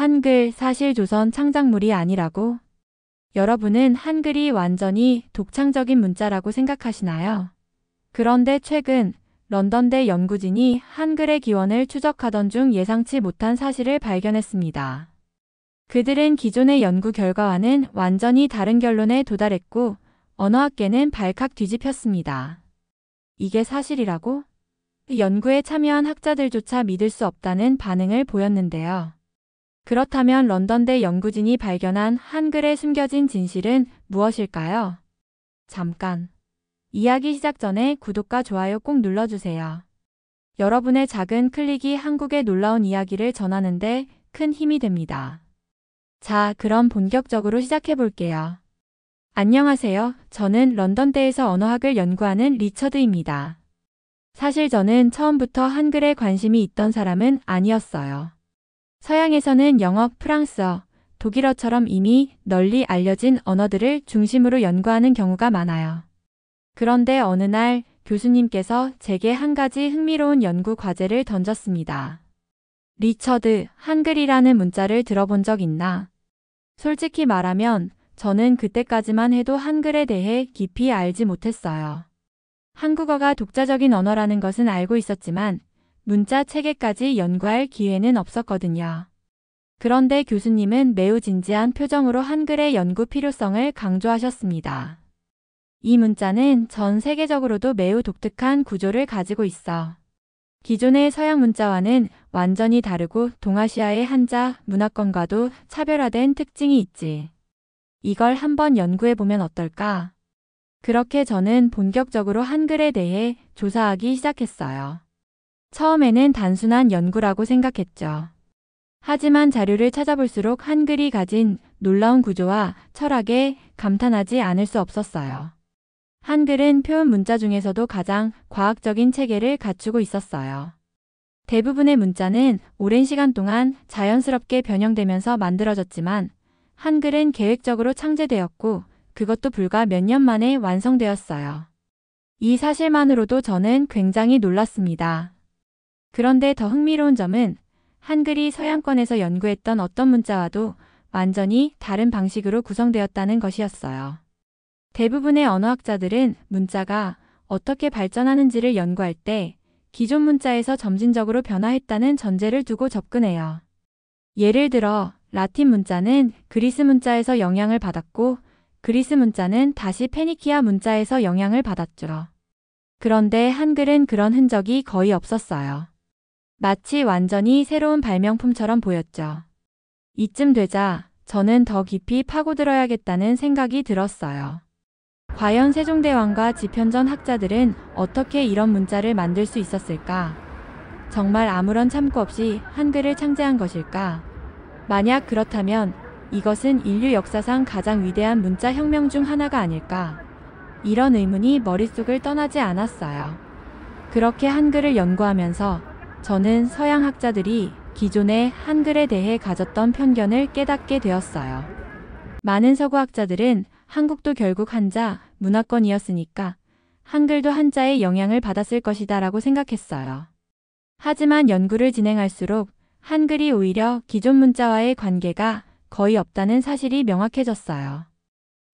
한글 사실 조선 창작물이 아니라고? 여러분은 한글이 완전히 독창적인 문자라고 생각하시나요? 그런데 최근 런던대 연구진이 한글의 기원을 추적하던 중 예상치 못한 사실을 발견했습니다. 그들은 기존의 연구 결과와는 완전히 다른 결론에 도달했고 언어학계는 발칵 뒤집혔습니다. 이게 사실이라고? 연구에 참여한 학자들조차 믿을 수 없다는 반응을 보였는데요. 그렇다면 런던대 연구진이 발견한 한글에 숨겨진 진실은 무엇일까요? 잠깐. 이야기 시작 전에 구독과 좋아요 꼭 눌러주세요. 여러분의 작은 클릭이 한국의 놀라운 이야기를 전하는데 큰 힘이 됩니다. 자, 그럼 본격적으로 시작해 볼게요. 안녕하세요. 저는 런던대에서 언어학을 연구하는 리처드입니다. 사실 저는 처음부터 한글에 관심이 있던 사람은 아니었어요. 서양에서는 영어, 프랑스어, 독일어처럼 이미 널리 알려진 언어들을 중심으로 연구하는 경우가 많아요. 그런데 어느 날 교수님께서 제게 한 가지 흥미로운 연구 과제를 던졌습니다. 리처드, 한글이라는 문자를 들어본 적 있나? 솔직히 말하면 저는 그때까지만 해도 한글에 대해 깊이 알지 못했어요. 한국어가 독자적인 언어라는 것은 알고 있었지만 문자 체계까지 연구할 기회는 없었거든요. 그런데 교수님은 매우 진지한 표정으로 한글의 연구 필요성을 강조하셨습니다. 이 문자는 전 세계적으로도 매우 독특한 구조를 가지고 있어. 기존의 서양 문자와는 완전히 다르고 동아시아의 한자 문화권과도 차별화된 특징이 있지. 이걸 한번 연구해보면 어떨까? 그렇게 저는 본격적으로 한글에 대해 조사하기 시작했어요. 처음에는 단순한 연구라고 생각했죠. 하지만 자료를 찾아볼수록 한글이 가진 놀라운 구조와 철학에 감탄하지 않을 수 없었어요. 한글은 표현 문자 중에서도 가장 과학적인 체계를 갖추고 있었어요. 대부분의 문자는 오랜 시간 동안 자연스럽게 변형되면서 만들어졌지만 한글은 계획적으로 창제되었고 그것도 불과 몇 년 만에 완성되었어요. 이 사실만으로도 저는 굉장히 놀랐습니다. 그런데 더 흥미로운 점은 한글이 서양권에서 연구했던 어떤 문자와도 완전히 다른 방식으로 구성되었다는 것이었어요. 대부분의 언어학자들은 문자가 어떻게 발전하는지를 연구할 때 기존 문자에서 점진적으로 변화했다는 전제를 두고 접근해요. 예를 들어 라틴 문자는 그리스 문자에서 영향을 받았고 그리스 문자는 다시 페니키아 문자에서 영향을 받았죠. 그런데 한글은 그런 흔적이 거의 없었어요. 마치 완전히 새로운 발명품처럼 보였죠. 이쯤 되자 저는 더 깊이 파고들어야겠다는 생각이 들었어요. 과연 세종대왕과 집현전 학자들은 어떻게 이런 문자를 만들 수 있었을까? 정말 아무런 참고 없이 한글을 창제한 것일까? 만약 그렇다면 이것은 인류 역사상 가장 위대한 문자 혁명 중 하나가 아닐까? 이런 의문이 머릿속을 떠나지 않았어요. 그렇게 한글을 연구하면서 저는 서양 학자들이 기존의 한글에 대해 가졌던 편견을 깨닫게 되었어요. 많은 서구 학자들은 한국도 결국 한자 문화권이었으니까 한글도 한자의 영향을 받았을 것이다 라고 생각했어요. 하지만 연구를 진행할수록 한글이 오히려 기존 문자와의 관계가 거의 없다는 사실이 명확해졌어요.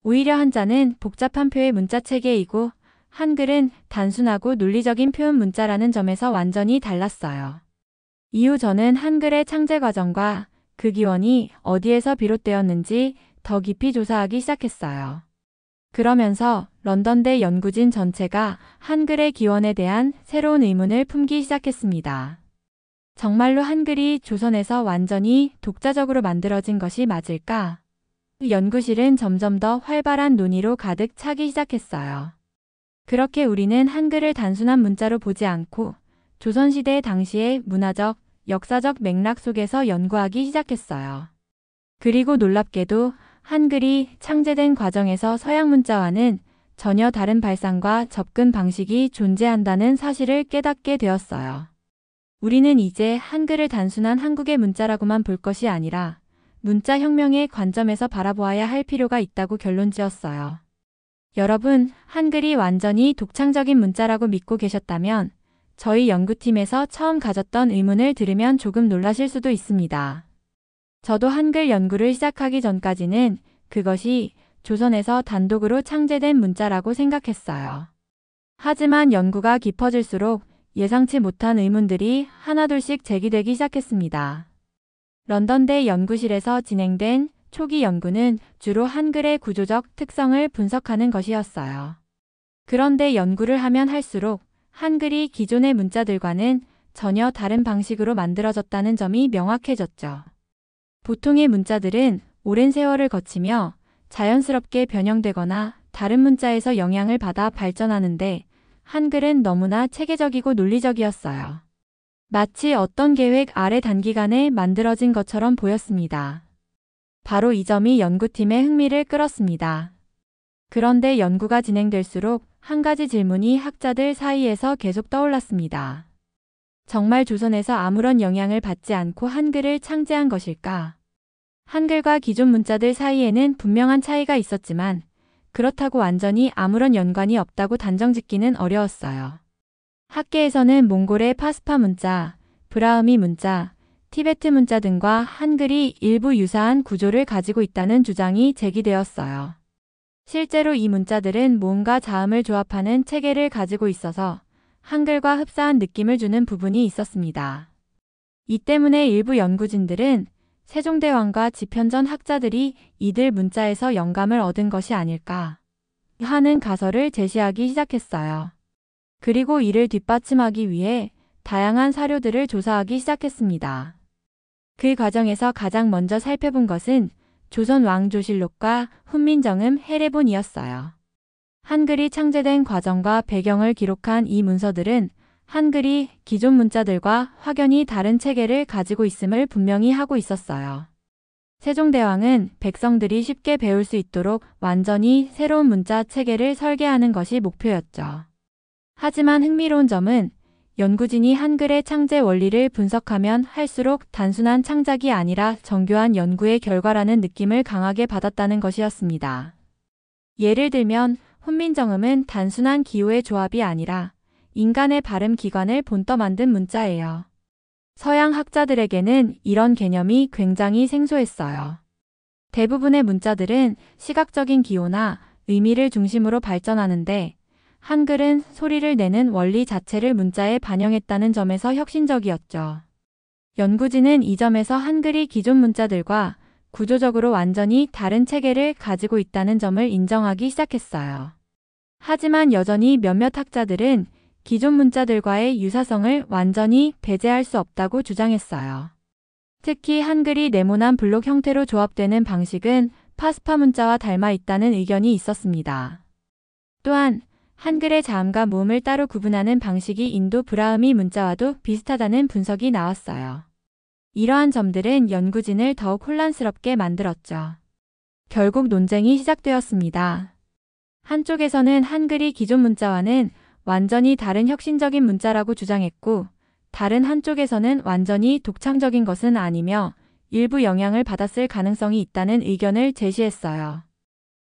오히려 한자는 복잡한 표의 문자 체계이고 한글은 단순하고 논리적인 표현 문자라는 점에서 완전히 달랐어요. 이후 저는 한글의 창제 과정과 그 기원이 어디에서 비롯되었는지 더 깊이 조사하기 시작했어요. 그러면서 런던대 연구진 전체가 한글의 기원에 대한 새로운 의문을 품기 시작했습니다. 정말로 한글이 조선에서 완전히 독자적으로 만들어진 것이 맞을까? 연구실은 점점 더 활발한 논의로 가득 차기 시작했어요. 그렇게 우리는 한글을 단순한 문자로 보지 않고 조선시대 당시의 문화적, 역사적 맥락 속에서 연구하기 시작했어요. 그리고 놀랍게도 한글이 창제된 과정에서 서양 문자와는 전혀 다른 발상과 접근 방식이 존재한다는 사실을 깨닫게 되었어요. 우리는 이제 한글을 단순한 한국의 문자라고만 볼 것이 아니라 문자 혁명의 관점에서 바라보아야 할 필요가 있다고 결론지었어요. 여러분, 한글이 완전히 독창적인 문자라고 믿고 계셨다면 저희 연구팀에서 처음 가졌던 의문을 들으면 조금 놀라실 수도 있습니다. 저도 한글 연구를 시작하기 전까지는 그것이 조선에서 단독으로 창제된 문자라고 생각했어요. 하지만 연구가 깊어질수록 예상치 못한 의문들이 하나둘씩 제기되기 시작했습니다. 런던대 연구실에서 진행된 초기 연구는 주로 한글의 구조적 특성을 분석하는 것이었어요. 그런데 연구를 하면 할수록 한글이 기존의 문자들과는 전혀 다른 방식으로 만들어졌다는 점이 명확해졌죠. 보통의 문자들은 오랜 세월을 거치며 자연스럽게 변형되거나 다른 문자에서 영향을 받아 발전하는데 한글은 너무나 체계적이고 논리적이었어요. 마치 어떤 계획 아래 단기간에 만들어진 것처럼 보였습니다. 바로 이 점이 연구팀의 흥미를 끌었습니다. 그런데 연구가 진행될수록 한 가지 질문이 학자들 사이에서 계속 떠올랐습니다. 정말 조선에서 아무런 영향을 받지 않고 한글을 창제한 것일까? 한글과 기존 문자들 사이에는 분명한 차이가 있었지만 그렇다고 완전히 아무런 연관이 없다고 단정짓기는 어려웠어요. 학계에서는 몽골의 파스파 문자, 브라흐미 문자, 티베트 문자 등과 한글이 일부 유사한 구조를 가지고 있다는 주장이 제기되었어요. 실제로 이 문자들은 모음과 자음을 조합하는 체계를 가지고 있어서 한글과 흡사한 느낌을 주는 부분이 있었습니다. 이 때문에 일부 연구진들은 세종대왕과 집현전 학자들이 이들 문자에서 영감을 얻은 것이 아닐까 하는 가설을 제시하기 시작했어요. 그리고 이를 뒷받침하기 위해 다양한 사료들을 조사하기 시작했습니다. 그 과정에서 가장 먼저 살펴본 것은 조선 왕조실록과 훈민정음 해례본이었어요. 한글이 창제된 과정과 배경을 기록한 이 문서들은 한글이 기존 문자들과 확연히 다른 체계를 가지고 있음을 분명히 하고 있었어요. 세종대왕은 백성들이 쉽게 배울 수 있도록 완전히 새로운 문자 체계를 설계하는 것이 목표였죠. 하지만 흥미로운 점은 연구진이 한글의 창제 원리를 분석하면 할수록 단순한 창작이 아니라 정교한 연구의 결과라는 느낌을 강하게 받았다는 것이었습니다. 예를 들면 훈민정음은 단순한 기호의 조합이 아니라 인간의 발음 기관을 본떠 만든 문자예요. 서양 학자들에게는 이런 개념이 굉장히 생소했어요. 대부분의 문자들은 시각적인 기호나 의미를 중심으로 발전하는데 한글은 소리를 내는 원리 자체를 문자에 반영했다는 점에서 혁신적이었죠. 연구진은 이 점에서 한글이 기존 문자들과 구조적으로 완전히 다른 체계를 가지고 있다는 점을 인정하기 시작했어요. 하지만 여전히 몇몇 학자들은 기존 문자들과의 유사성을 완전히 배제할 수 없다고 주장했어요. 특히 한글이 네모난 블록 형태로 조합되는 방식은 파스파 문자와 닮아 있다는 의견이 있었습니다. 또한 한글의 자음과 모음을 따로 구분하는 방식이 인도 브라흐미 문자와도 비슷하다는 분석이 나왔어요. 이러한 점들은 연구진을 더욱 혼란스럽게 만들었죠. 결국 논쟁이 시작되었습니다. 한쪽에서는 한글이 기존 문자와는 완전히 다른 혁신적인 문자라고 주장했고 다른 한쪽에서는 완전히 독창적인 것은 아니며 일부 영향을 받았을 가능성이 있다는 의견을 제시했어요.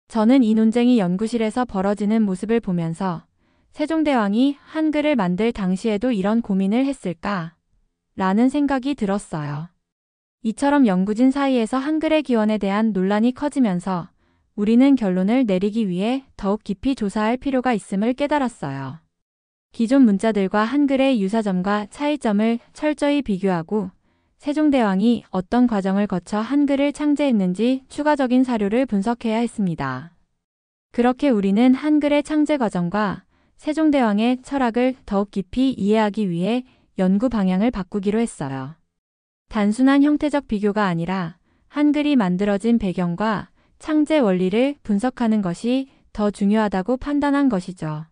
저는 이 논쟁이 연구실에서 벌어지는 모습을 보면서 세종대왕이 한글을 만들 당시에도 이런 고민을 했을까? 라는 생각이 들었어요. 이처럼 연구진 사이에서 한글의 기원에 대한 논란이 커지면서 우리는 결론을 내리기 위해 더욱 깊이 조사할 필요가 있음을 깨달았어요. 기존 문자들과 한글의 유사점과 차이점을 철저히 비교하고 세종대왕이 어떤 과정을 거쳐 한글을 창제했는지 추가적인 사료를 분석해야 했습니다. 그렇게 우리는 한글의 창제 과정과 세종대왕의 철학을 더욱 깊이 이해하기 위해 연구 방향을 바꾸기로 했어요. 단순한 형태적 비교가 아니라 한글이 만들어진 배경과 창제 원리를 분석하는 것이 더 중요하다고 판단한 것이죠.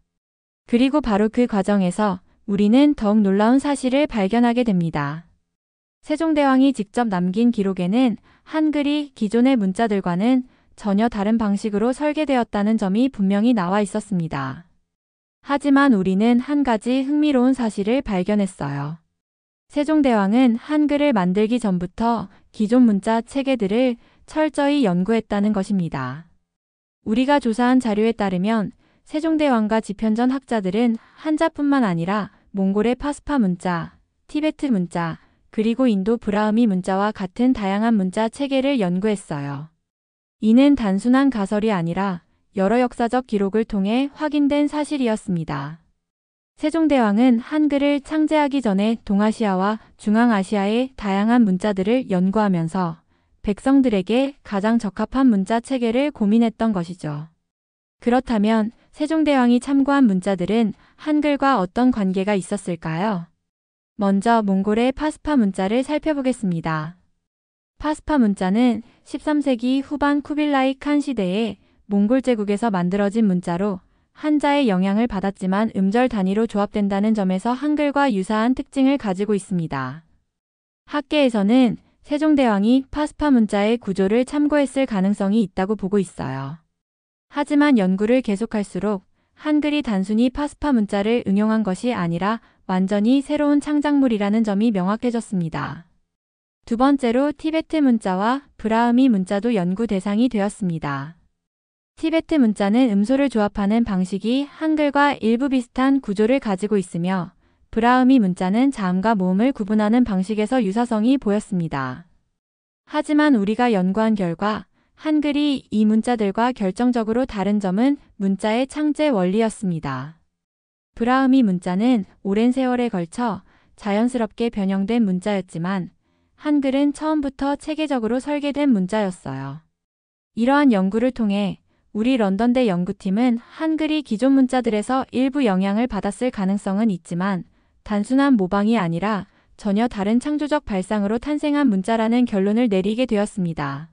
그리고 바로 그 과정에서 우리는 더욱 놀라운 사실을 발견하게 됩니다. 세종대왕이 직접 남긴 기록에는 한글이 기존의 문자들과는 전혀 다른 방식으로 설계되었다는 점이 분명히 나와 있었습니다. 하지만 우리는 한 가지 흥미로운 사실을 발견했어요. 세종대왕은 한글을 만들기 전부터 기존 문자 체계들을 철저히 연구했다는 것입니다. 우리가 조사한 자료에 따르면 세종대왕과 집현전 학자들은 한자뿐만 아니라 몽골의 파스파 문자, 티베트 문자, 그리고 인도 브라흐미 문자와 같은 다양한 문자 체계를 연구했어요. 이는 단순한 가설이 아니라 여러 역사적 기록을 통해 확인된 사실이었습니다. 세종대왕은 한글을 창제하기 전에 동아시아와 중앙아시아의 다양한 문자들을 연구하면서 백성들에게 가장 적합한 문자 체계를 고민했던 것이죠. 그렇다면 세종대왕이 참고한 문자들은 한글과 어떤 관계가 있었을까요? 먼저 몽골의 파스파 문자를 살펴보겠습니다. 파스파 문자는 13세기 후반 쿠빌라이 칸 시대에 몽골 제국에서 만들어진 문자로 한자의 영향을 받았지만 음절 단위로 조합된다는 점에서 한글과 유사한 특징을 가지고 있습니다. 학계에서는 세종대왕이 파스파 문자의 구조를 참고했을 가능성이 있다고 보고 있어요. 하지만 연구를 계속할수록 한글이 단순히 파스파 문자를 응용한 것이 아니라 완전히 새로운 창작물이라는 점이 명확해졌습니다. 두 번째로 티베트 문자와 브라흐미 문자도 연구 대상이 되었습니다. 티베트 문자는 음소를 조합하는 방식이 한글과 일부 비슷한 구조를 가지고 있으며 브라흐미 문자는 자음과 모음을 구분하는 방식에서 유사성이 보였습니다. 하지만 우리가 연구한 결과 한글이 이 문자들과 결정적으로 다른 점은 문자의 창제 원리였습니다. 브라흐미 문자는 오랜 세월에 걸쳐 자연스럽게 변형된 문자였지만 한글은 처음부터 체계적으로 설계된 문자였어요. 이러한 연구를 통해 우리 런던대 연구팀은 한글이 기존 문자들에서 일부 영향을 받았을 가능성은 있지만 단순한 모방이 아니라 전혀 다른 창조적 발상으로 탄생한 문자라는 결론을 내리게 되었습니다.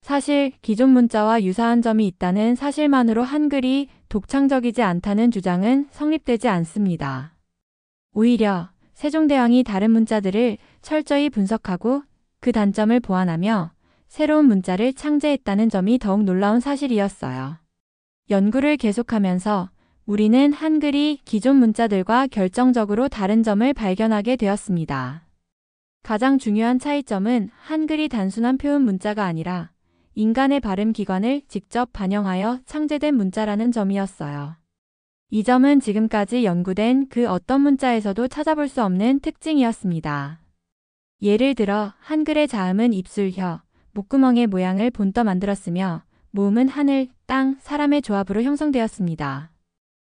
사실 기존 문자와 유사한 점이 있다는 사실만으로 한글이 독창적이지 않다는 주장은 성립되지 않습니다. 오히려 세종대왕이 다른 문자들을 철저히 분석하고 그 단점을 보완하며 새로운 문자를 창제했다는 점이 더욱 놀라운 사실이었어요. 연구를 계속하면서 우리는 한글이 기존 문자들과 결정적으로 다른 점을 발견하게 되었습니다. 가장 중요한 차이점은 한글이 단순한 표현 문자가 아니라 인간의 발음 기관을 직접 반영하여 창제된 문자라는 점이었어요. 이 점은 지금까지 연구된 그 어떤 문자에서도 찾아볼 수 없는 특징이었습니다. 예를 들어 한글의 자음은 입술, 혀, 목구멍의 모양을 본떠 만들었으며 모음은 하늘, 땅, 사람의 조합으로 형성되었습니다.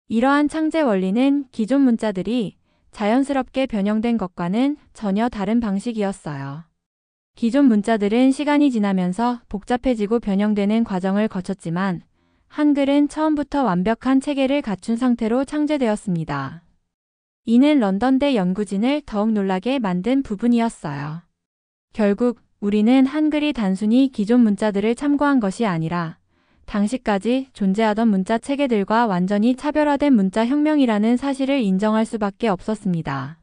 이러한 창제 원리는 기존 문자들이 자연스럽게 변형된 것과는 전혀 다른 방식이었어요. 기존 문자들은 시간이 지나면서 복잡해지고 변형되는 과정을 거쳤지만 한글은 처음부터 완벽한 체계를 갖춘 상태로 창제되었습니다. 이는 런던대 연구진을 더욱 놀라게 만든 부분이었어요. 결국 우리는 한글이 단순히 기존 문자들을 참고한 것이 아니라 당시까지 존재하던 문자 체계들과 완전히 차별화된 문자 혁명이라는 사실을 인정할 수밖에 없었습니다.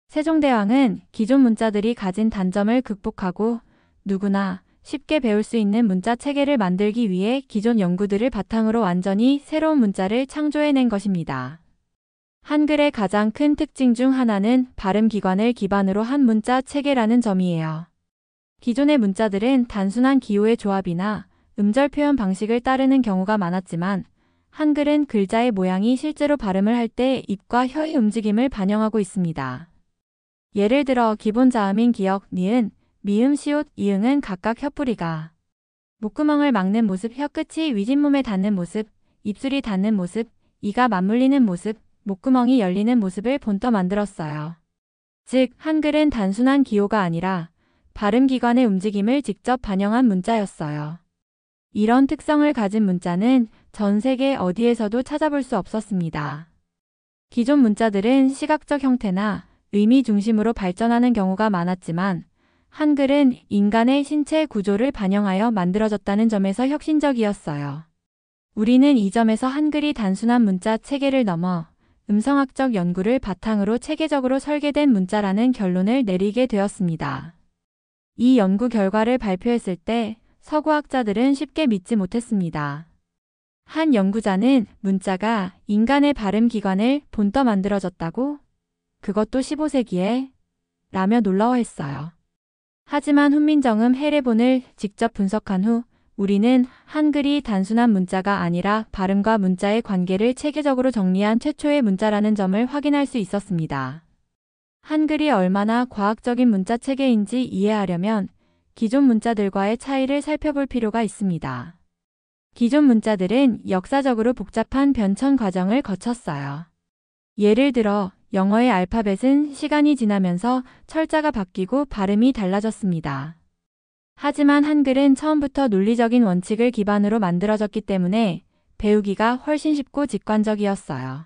세종대왕은 기존 문자들이 가진 단점을 극복하고 누구나 쉽게 배울 수 있는 문자 체계를 만들기 위해 기존 연구들을 바탕으로 완전히 새로운 문자를 창조해낸 것입니다. 한글의 가장 큰 특징 중 하나는 발음 기관을 기반으로 한 문자 체계라는 점이에요. 기존의 문자들은 단순한 기호의 조합이나 음절 표현 방식을 따르는 경우가 많았지만 한글은 글자의 모양이 실제로 발음을 할 때 입과 혀의 움직임을 반영하고 있습니다. 예를 들어 기본 자음인 기역, 니은, 미음, 시옷, 이응은 각각 혀뿌리가 목구멍을 막는 모습, 혀끝이 위진몸에 닿는 모습, 입술이 닿는 모습, 이가 맞물리는 모습, 목구멍이 열리는 모습을 본떠 만들었어요. 즉, 한글은 단순한 기호가 아니라 발음 기관의 움직임을 직접 반영한 문자였어요. 이런 특성을 가진 문자는 전 세계 어디에서도 찾아볼 수 없었습니다. 기존 문자들은 시각적 형태나 의미 중심으로 발전하는 경우가 많았지만 한글은 인간의 신체 구조를 반영하여 만들어졌다는 점에서 혁신적이었어요. 우리는 이 점에서 한글이 단순한 문자 체계를 넘어 음성학적 연구를 바탕으로 체계적으로 설계된 문자라는 결론을 내리게 되었습니다. 이 연구 결과를 발표했을 때 서구학자들은 쉽게 믿지 못했습니다. 한 연구자는 문자가 인간의 발음 기관을 본떠 만들어졌다고? 그것도 15세기에? 라며 놀라워했어요. 하지만 훈민정음 해례본을 직접 분석한 후 우리는 한글이 단순한 문자가 아니라 발음과 문자의 관계를 체계적으로 정리한 최초의 문자라는 점을 확인할 수 있었습니다. 한글이 얼마나 과학적인 문자 체계인지 이해하려면 기존 문자들과의 차이를 살펴볼 필요가 있습니다. 기존 문자들은 역사적으로 복잡한 변천 과정을 거쳤어요. 예를 들어 영어의 알파벳은 시간이 지나면서 철자가 바뀌고 발음이 달라졌습니다. 하지만 한글은 처음부터 논리적인 원칙을 기반으로 만들어졌기 때문에 배우기가 훨씬 쉽고 직관적이었어요.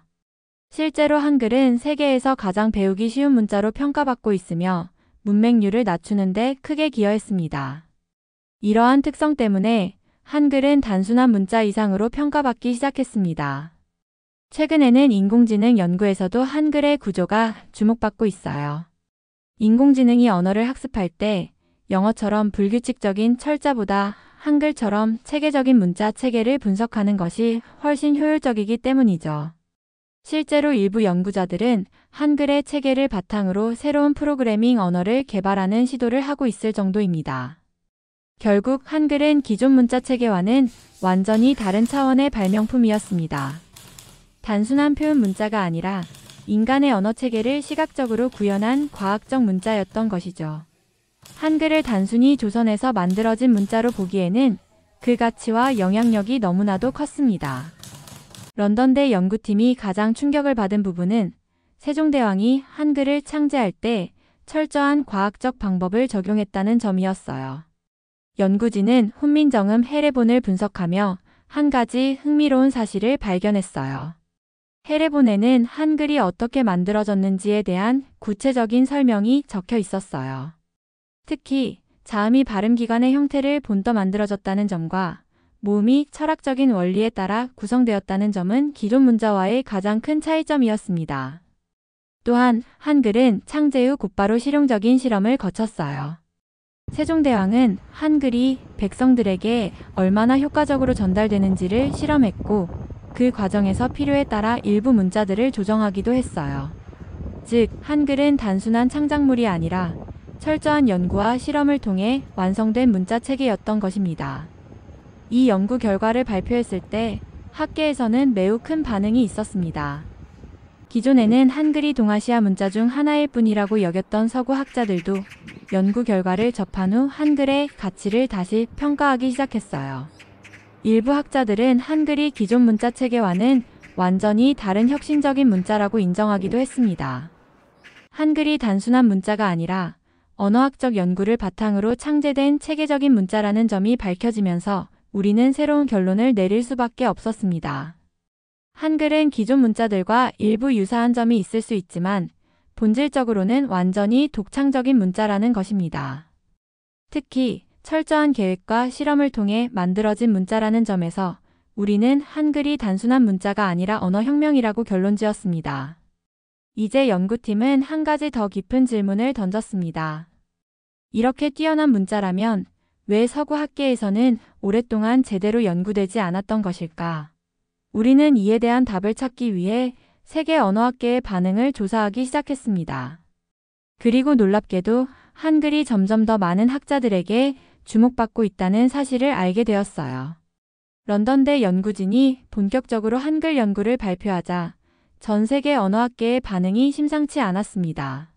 실제로 한글은 세계에서 가장 배우기 쉬운 문자로 평가받고 있으며 문맹률을 낮추는 데 크게 기여했습니다. 이러한 특성 때문에 한글은 단순한 문자 이상으로 평가받기 시작했습니다. 최근에는 인공지능 연구에서도 한글의 구조가 주목받고 있어요. 인공지능이 언어를 학습할 때 영어처럼 불규칙적인 철자보다 한글처럼 체계적인 문자 체계를 분석하는 것이 훨씬 효율적이기 때문이죠. 실제로 일부 연구자들은 한글의 체계를 바탕으로 새로운 프로그래밍 언어를 개발하는 시도를 하고 있을 정도입니다. 결국 한글은 기존 문자 체계와는 완전히 다른 차원의 발명품이었습니다. 단순한 표현 문자가 아니라 인간의 언어 체계를 시각적으로 구현한 과학적 문자였던 것이죠. 한글을 단순히 조선에서 만들어진 문자로 보기에는 그 가치와 영향력이 너무나도 컸습니다. 런던대 연구팀이 가장 충격을 받은 부분은 세종대왕이 한글을 창제할 때 철저한 과학적 방법을 적용했다는 점이었어요. 연구진은 훈민정음 해례본을 분석하며 한 가지 흥미로운 사실을 발견했어요. 해례본에는 한글이 어떻게 만들어졌는지에 대한 구체적인 설명이 적혀 있었어요. 특히 자음이 발음기관의 형태를 본떠 만들어졌다는 점과 모음이 철학적인 원리에 따라 구성되었다는 점은 기존 문자와의 가장 큰 차이점이었습니다. 또한 한글은 창제 후 곧바로 실용적인 실험을 거쳤어요. 세종대왕은 한글이 백성들에게 얼마나 효과적으로 전달되는지를 실험했고 그 과정에서 필요에 따라 일부 문자들을 조정하기도 했어요. 즉, 한글은 단순한 창작물이 아니라 철저한 연구와 실험을 통해 완성된 문자 체계였던 것입니다. 이 연구 결과를 발표했을 때 학계에서는 매우 큰 반응이 있었습니다. 기존에는 한글이 동아시아 문자 중 하나일 뿐이라고 여겼던 서구 학자들도 연구 결과를 접한 후 한글의 가치를 다시 평가하기 시작했어요. 일부 학자들은 한글이 기존 문자 체계와는 완전히 다른 혁신적인 문자라고 인정하기도 했습니다. 한글이 단순한 문자가 아니라 언어학적 연구를 바탕으로 창제된 체계적인 문자라는 점이 밝혀지면서 우리는 새로운 결론을 내릴 수밖에 없었습니다. 한글은 기존 문자들과 일부 유사한 점이 있을 수 있지만 본질적으로는 완전히 독창적인 문자라는 것입니다. 특히 철저한 계획과 실험을 통해 만들어진 문자라는 점에서 우리는 한글이 단순한 문자가 아니라 언어혁명이라고 결론지었습니다. 이제 연구팀은 한 가지 더 깊은 질문을 던졌습니다. 이렇게 뛰어난 문자라면 왜 서구 학계에서는 오랫동안 제대로 연구되지 않았던 것일까? 우리는 이에 대한 답을 찾기 위해 세계 언어학계의 반응을 조사하기 시작했습니다. 그리고 놀랍게도 한글이 점점 더 많은 학자들에게 주목받고 있다는 사실을 알게 되었어요. 런던대 연구진이 본격적으로 한글 연구를 발표하자 전 세계 언어학계의 반응이 심상치 않았습니다.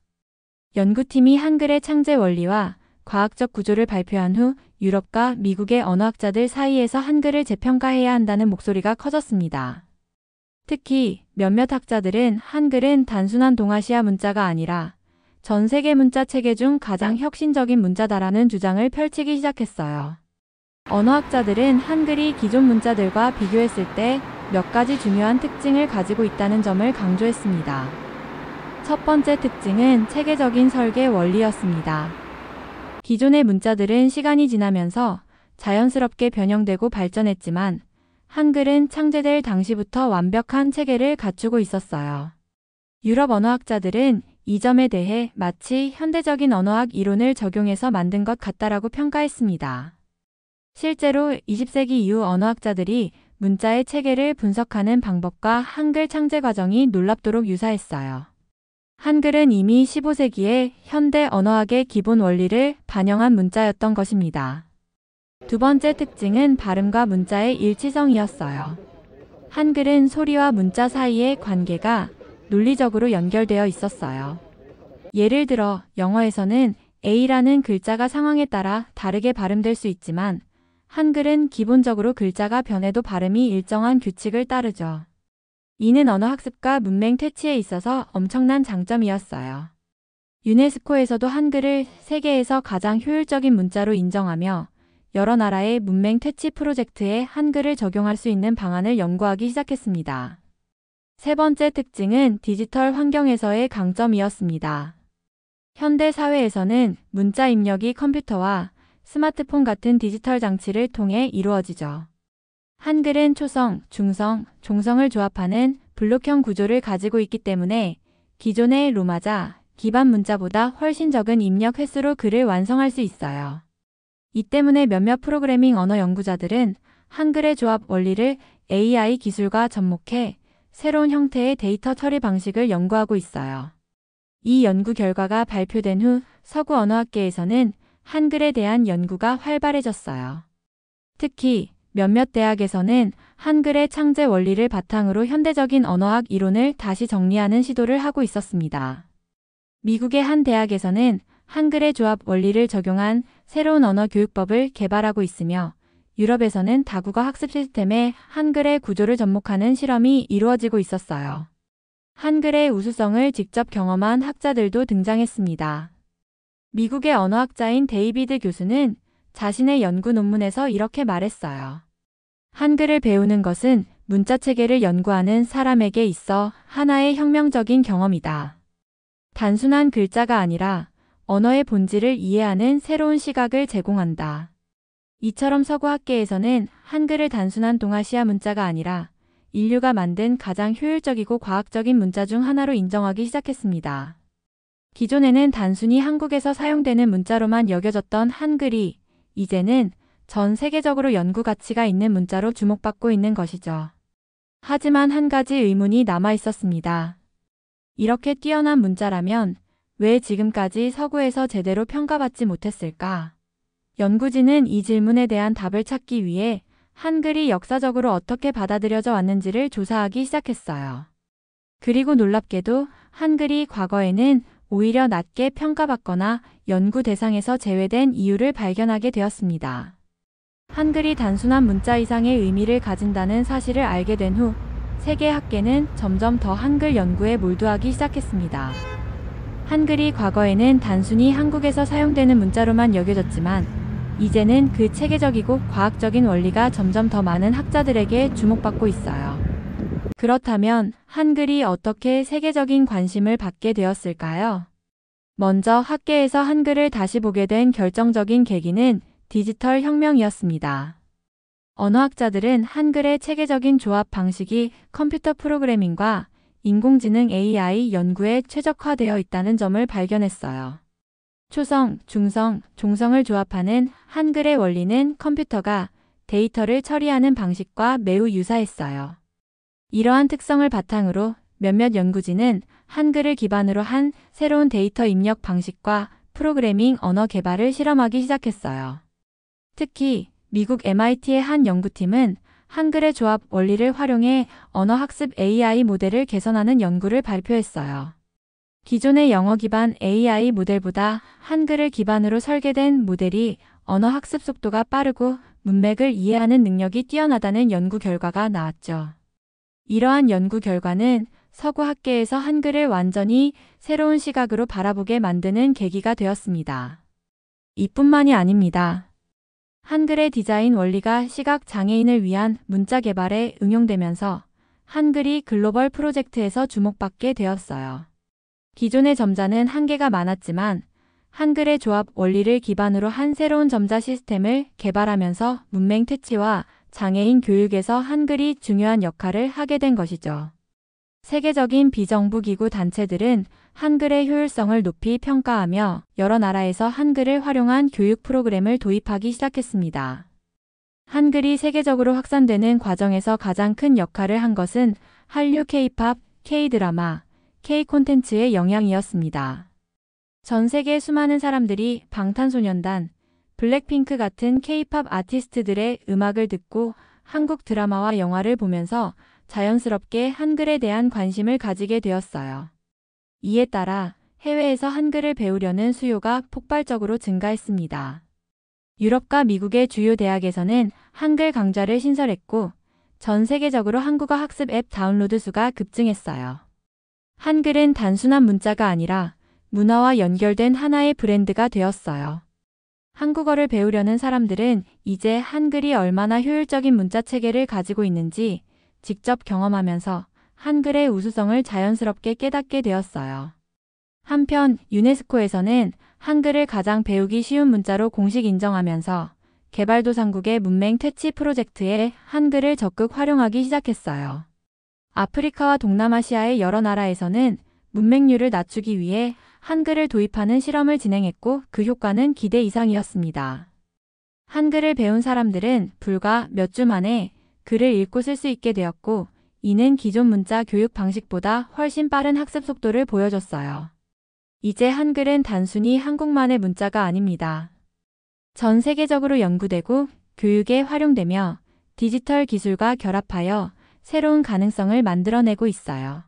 연구팀이 한글의 창제 원리와 과학적 구조를 발표한 후 유럽과 미국의 언어학자들 사이에서 한글을 재평가해야 한다는 목소리가 커졌습니다. 특히 몇몇 학자들은 한글은 단순한 동아시아 문자가 아니라 전 세계 문자 체계 중 가장 혁신적인 문자다라는 주장을 펼치기 시작했어요. 언어학자들은 한글이 기존 문자들과 비교했을 때 몇 가지 중요한 특징을 가지고 있다는 점을 강조했습니다. 첫 번째 특징은 체계적인 설계 원리였습니다. 기존의 문자들은 시간이 지나면서 자연스럽게 변형되고 발전했지만 한글은 창제될 당시부터 완벽한 체계를 갖추고 있었어요. 유럽 언어학자들은 이 점에 대해 마치 현대적인 언어학 이론을 적용해서 만든 것 같다라고 평가했습니다. 실제로 20세기 이후 언어학자들이 문자의 체계를 분석하는 방법과 한글 창제 과정이 놀랍도록 유사했어요. 한글은 이미 15세기에 현대 언어학의 기본 원리를 반영한 문자였던 것입니다. 두 번째 특징은 발음과 문자의 일치성이었어요. 한글은 소리와 문자 사이의 관계가 논리적으로 연결되어 있었어요. 예를 들어 영어에서는 A라는 글자가 상황에 따라 다르게 발음될 수 있지만 한글은 기본적으로 글자가 변해도 발음이 일정한 규칙을 따르죠. 이는 언어 학습과 문맹 퇴치에 있어서 엄청난 장점이었어요. 유네스코에서도 한글을 세계에서 가장 효율적인 문자로 인정하며 여러 나라의 문맹 퇴치 프로젝트에 한글을 적용할 수 있는 방안을 연구하기 시작했습니다. 세 번째 특징은 디지털 환경에서의 강점이었습니다. 현대 사회에서는 문자 입력이 컴퓨터와 스마트폰 같은 디지털 장치를 통해 이루어지죠. 한글은 초성, 중성, 종성을 조합하는 블록형 구조를 가지고 있기 때문에 기존의 로마자, 기반 문자보다 훨씬 적은 입력 횟수로 글을 완성할 수 있어요. 이 때문에 몇몇 프로그래밍 언어 연구자들은 한글의 조합 원리를 AI 기술과 접목해 새로운 형태의 데이터 처리 방식을 연구하고 있어요. 이 연구 결과가 발표된 후 서구 언어학계에서는 한글에 대한 연구가 활발해졌어요. 특히 몇몇 대학에서는 한글의 창제 원리를 바탕으로 현대적인 언어학 이론을 다시 정리하는 시도를 하고 있었습니다. 미국의 한 대학에서는 한글의 조합 원리를 적용한 새로운 언어 교육법을 개발하고 있으며 유럽에서는 다국어 학습 시스템에 한글의 구조를 접목하는 실험이 이루어지고 있었어요. 한글의 우수성을 직접 경험한 학자들도 등장했습니다. 미국의 언어학자인 데이비드 교수는 자신의 연구 논문에서 이렇게 말했어요. 한글을 배우는 것은 문자 체계를 연구하는 사람에게 있어 하나의 혁명적인 경험이다. 단순한 글자가 아니라 언어의 본질을 이해하는 새로운 시각을 제공한다. 이처럼 서구 학계에서는 한글을 단순한 동아시아 문자가 아니라 인류가 만든 가장 효율적이고 과학적인 문자 중 하나로 인정하기 시작했습니다. 기존에는 단순히 한국에서 사용되는 문자로만 여겨졌던 한글이 이제는 전 세계적으로 연구 가치가 있는 문자로 주목받고 있는 것이죠. 하지만 한 가지 의문이 남아 있었습니다. 이렇게 뛰어난 문자라면 왜 지금까지 서구에서 제대로 평가받지 못했을까? 연구진은 이 질문에 대한 답을 찾기 위해 한글이 역사적으로 어떻게 받아들여져 왔는지를 조사하기 시작했어요. 그리고 놀랍게도 한글이 과거에는 오히려 낮게 평가받거나 연구 대상에서 제외된 이유를 발견하게 되었습니다. 한글이 단순한 문자 이상의 의미를 가진다는 사실을 알게 된 후 세계 학계는 점점 더 한글 연구에 몰두하기 시작했습니다. 한글이 과거에는 단순히 한국에서 사용되는 문자로만 여겨졌지만 이제는 그 체계적이고 과학적인 원리가 점점 더 많은 학자들에게 주목받고 있어요. 그렇다면 한글이 어떻게 세계적인 관심을 받게 되었을까요? 먼저 학계에서 한글을 다시 보게 된 결정적인 계기는 디지털 혁명이었습니다. 언어학자들은 한글의 체계적인 조합 방식이 컴퓨터 프로그래밍과 인공지능 AI 연구에 최적화되어 있다는 점을 발견했어요. 초성, 중성, 종성을 조합하는 한글의 원리는 컴퓨터가 데이터를 처리하는 방식과 매우 유사했어요. 이러한 특성을 바탕으로 몇몇 연구진은 한글을 기반으로 한 새로운 데이터 입력 방식과 프로그래밍 언어 개발을 실험하기 시작했어요. 특히 미국 MIT의 한 연구팀은 한글의 조합 원리를 활용해 언어 학습 AI 모델을 개선하는 연구를 발표했어요. 기존의 영어 기반 AI 모델보다 한글을 기반으로 설계된 모델이 언어 학습 속도가 빠르고 문맥을 이해하는 능력이 뛰어나다는 연구 결과가 나왔죠. 이러한 연구 결과는 서구 학계에서 한글을 완전히 새로운 시각으로 바라보게 만드는 계기가 되었습니다. 이뿐만이 아닙니다. 한글의 디자인 원리가 시각 장애인을 위한 문자 개발에 응용되면서 한글이 글로벌 프로젝트에서 주목받게 되었어요. 기존의 점자는 한계가 많았지만 한글의 조합 원리를 기반으로 한 새로운 점자 시스템을 개발하면서 문맹 퇴치와 장애인 교육에서 한글이 중요한 역할을 하게 된 것이죠. 세계적인 비정부 기구 단체들은 한글의 효율성을 높이 평가하며 여러 나라에서 한글을 활용한 교육 프로그램을 도입하기 시작했습니다. 한글이 세계적으로 확산되는 과정에서 가장 큰 역할을 한 것은 한류 K-팝, K-드라마, K-콘텐츠의 영향이었습니다. 전 세계 수많은 사람들이 방탄소년단, 블랙핑크 같은 K-팝 아티스트들의 음악을 듣고 한국 드라마와 영화를 보면서 자연스럽게 한글에 대한 관심을 가지게 되었어요. 이에 따라 해외에서 한글을 배우려는 수요가 폭발적으로 증가했습니다. 유럽과 미국의 주요 대학에서는 한글 강좌를 신설했고 전 세계적으로 한국어 학습 앱 다운로드 수가 급증했어요. 한글은 단순한 문자가 아니라 문화와 연결된 하나의 브랜드가 되었어요. 한국어를 배우려는 사람들은 이제 한글이 얼마나 효율적인 문자 체계를 가지고 있는지 직접 경험하면서 한글의 우수성을 자연스럽게 깨닫게 되었어요. 한편 유네스코에서는 한글을 가장 배우기 쉬운 문자로 공식 인정하면서 개발도상국의 문맹 퇴치 프로젝트에 한글을 적극 활용하기 시작했어요. 아프리카와 동남아시아의 여러 나라에서는 문맹률을 낮추기 위해 한글을 도입하는 실험을 진행했고 그 효과는 기대 이상이었습니다. 한글을 배운 사람들은 불과 몇 주 만에 글을 읽고 쓸 수 있게 되었고 이는 기존 문자 교육 방식보다 훨씬 빠른 학습 속도를 보여줬어요. 이제 한글은 단순히 한국만의 문자가 아닙니다. 전 세계적으로 연구되고 교육에 활용되며 디지털 기술과 결합하여 새로운 가능성을 만들어내고 있어요.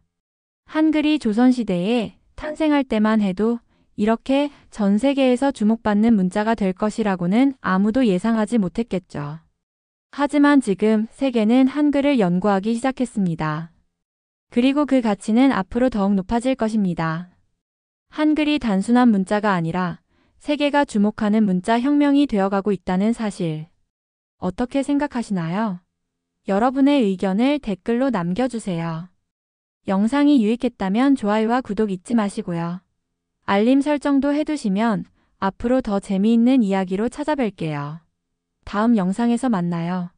한글이 조선시대에 탄생할 때만 해도 이렇게 전 세계에서 주목받는 문자가 될 것이라고는 아무도 예상하지 못했겠죠. 하지만 지금 세계는 한글을 연구하기 시작했습니다. 그리고 그 가치는 앞으로 더욱 높아질 것입니다. 한글이 단순한 문자가 아니라 세계가 주목하는 문자 혁명이 되어가고 있다는 사실. 어떻게 생각하시나요? 여러분의 의견을 댓글로 남겨주세요. 영상이 유익했다면 좋아요와 구독 잊지 마시고요. 알림 설정도 해두시면 앞으로 더 재미있는 이야기로 찾아뵐게요. 다음 영상에서 만나요.